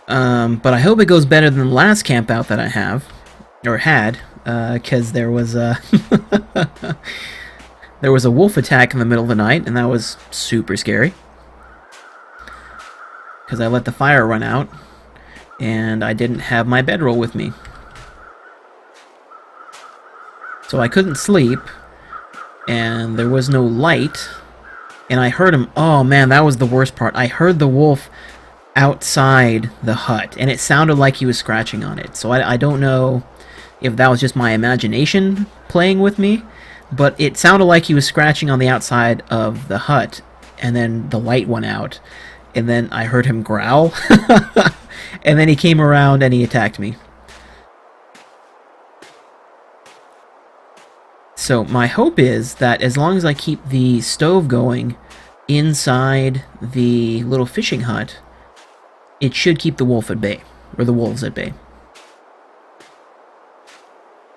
But I hope it goes better than the last camp out that I have, or had, because there was a there was a wolf attack in the middle of the night, and that was super scary. Because I let the fire run out, and I didn't have my bedroll with me. So I couldn't sleep, and there was no light, and I heard him. Oh man, that was the worst part. I heard the wolf outside the hut, and it sounded like he was scratching on it. So I don't know if that was just my imagination playing with me, but it sounded like he was scratching on the outside of the hut, and then the light went out, and then I heard him growl, and then he came around and he attacked me. So my hope is that as long as I keep the stove going inside the little fishing hut, it should keep the wolf at bay, or the wolves at bay.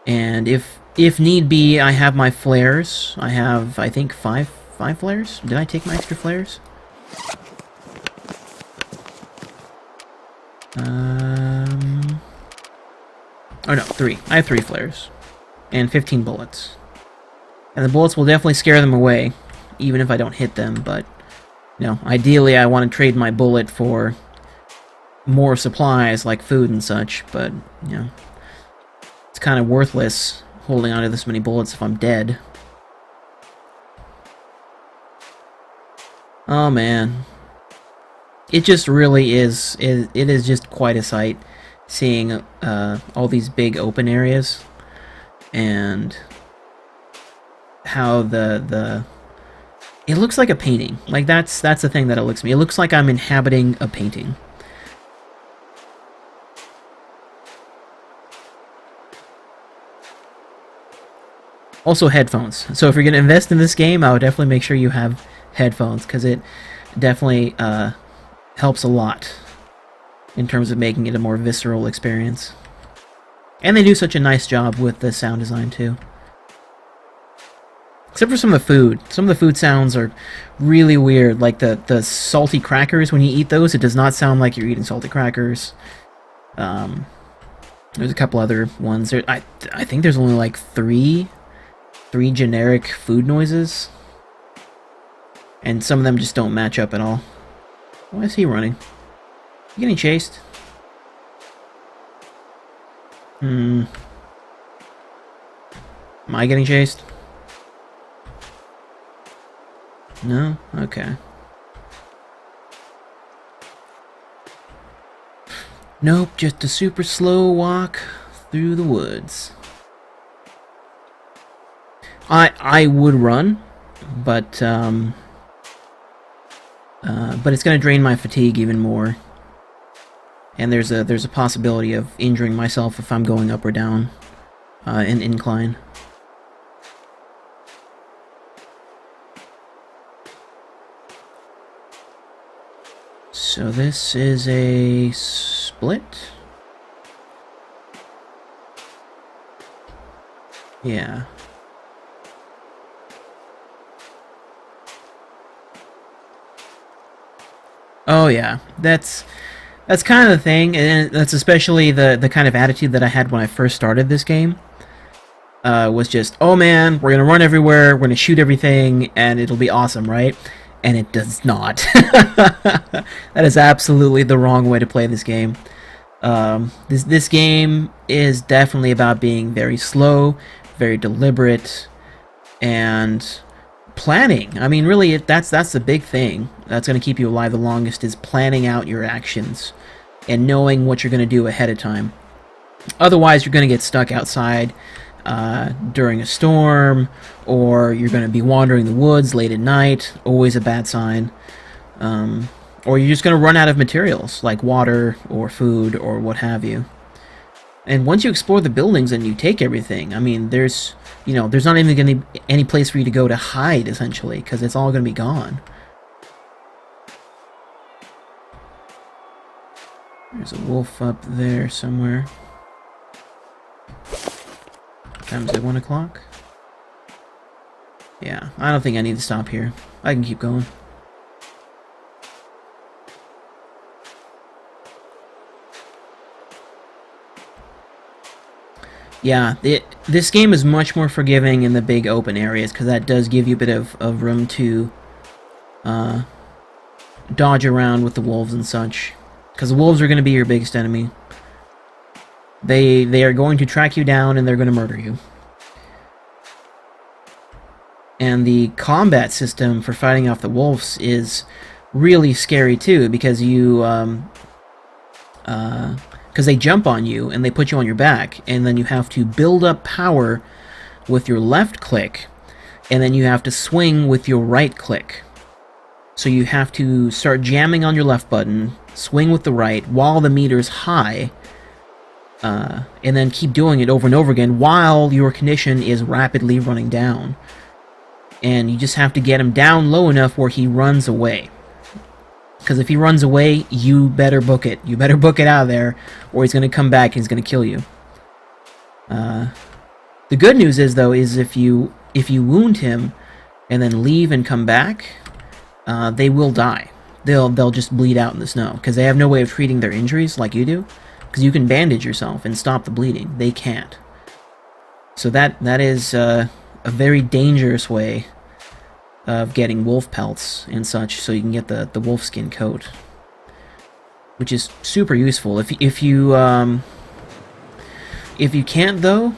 And if need be, I have my flares. I have, I think, five flares. Did I take my extra flares? Oh no, 3. I have 3 flares. And 15 bullets. And the bullets will definitely scare them away, even if I don't hit them, but, you know, ideally I want to trade my bullet for more supplies, like food and such, but, you know, it's kind of worthless holding onto this many bullets if I'm dead. Oh man. It just really is, it is just quite a sight seeing all these big open areas, and how it looks like a painting. Like that's the thing that it looks to me. It looks like I'm inhabiting a painting. Also headphones. So if you're going to invest in this game, I would definitely make sure you have headphones, because it definitely helps a lot in terms of making it a more visceral experience. And they do such a nice job with the sound design too. Except for some of the food. Some of the food sounds are really weird. Like the salty crackers, when you eat those, it does not sound like you're eating salty crackers. There's a couple other ones. I think there's only like three generic food noises. And some of them just don't match up at all. Why is he running? You getting chased? Am I getting chased? No? Okay. Nope, just a super slow walk through the woods. I would run, but it's gonna drain my fatigue even more. And there's a possibility of injuring myself if I'm going up or down an incline. So this is a split? Yeah. Oh yeah, that's kind of the thing, and that's especially the kind of attitude that I had when I first started this game. Was just, oh man, we're gonna run everywhere, we're gonna shoot everything, and it'll be awesome, right? And it does not. That is absolutely the wrong way to play this game. This game is definitely about being very slow, very deliberate, and planning. I mean, really, that's the big thing that's going to keep you alive the longest, is planning out your actions and knowing what you're going to do ahead of time. Otherwise, you're going to get stuck outside during a storm, or you're going to be wandering the woods late at night, always a bad sign. Or you're just going to run out of materials, like water or food or what have you. And once you explore the buildings and you take everything, I mean, there's not even going to be any place for you to go to hide, essentially, because it's all going to be gone. There's a wolf up there somewhere. Time is it 1 o'clock? Yeah, I don't think I need to stop here. I can keep going. Yeah, this game is much more forgiving in the big open areas, because that does give you a bit of room to uh, dodge around with the wolves and such. Because the wolves are going to be your biggest enemy. They are going to track you down and they're going to murder you. And the combat system for fighting off the wolves is really scary too, because because they jump on you and they put you on your back, and then you have to build up power with your left click, and then you have to swing with your right click. So you have to start jamming on your left button, swing with the right while the meter's high, and then keep doing it over and over again while your condition is rapidly running down. And you just have to get him down low enough where he runs away. Because if he runs away, you better book it. You better book it out of there, or he's going to come back and he's going to kill you. The good news is, though, is if you wound him and then leave and come back, they will die. They'll just bleed out in the snow, because they have no way of treating their injuries like you do. Because you can bandage yourself and stop the bleeding. They can't. So that is a very dangerous way of getting wolf pelts and such, so you can get the wolf skin coat, which is super useful. If you can't, though,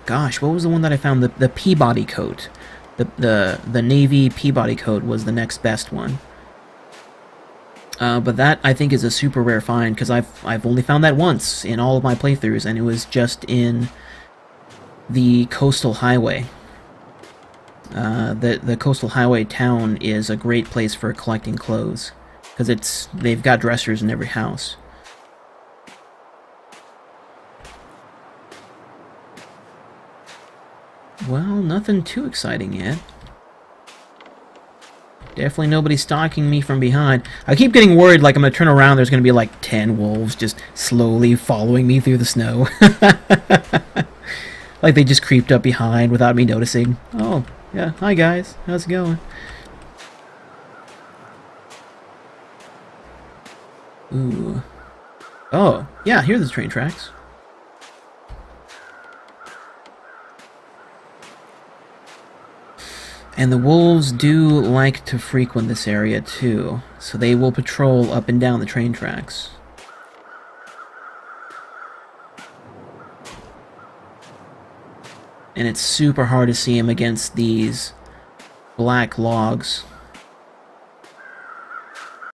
gosh, what was the one that I found? The Peabody coat, the navy Peabody coat was the next best one. But that, I think, is a super rare find, because I've only found that once in all of my playthroughs, and it was just in the Coastal Highway. The Coastal Highway town is a great place for collecting clothes, because they've got dressers in every house. Well, nothing too exciting yet. Definitely nobody stalking me from behind. I keep getting worried, like I'm gonna turn around, there's gonna be like 10 wolves just slowly following me through the snow. Like they just creeped up behind without me noticing. Oh, yeah, hi guys, how's it going? Ooh. Oh, yeah, here's the train tracks. And the wolves do like to frequent this area too, so they will patrol up and down the train tracks. And it's super hard to see them against these black logs.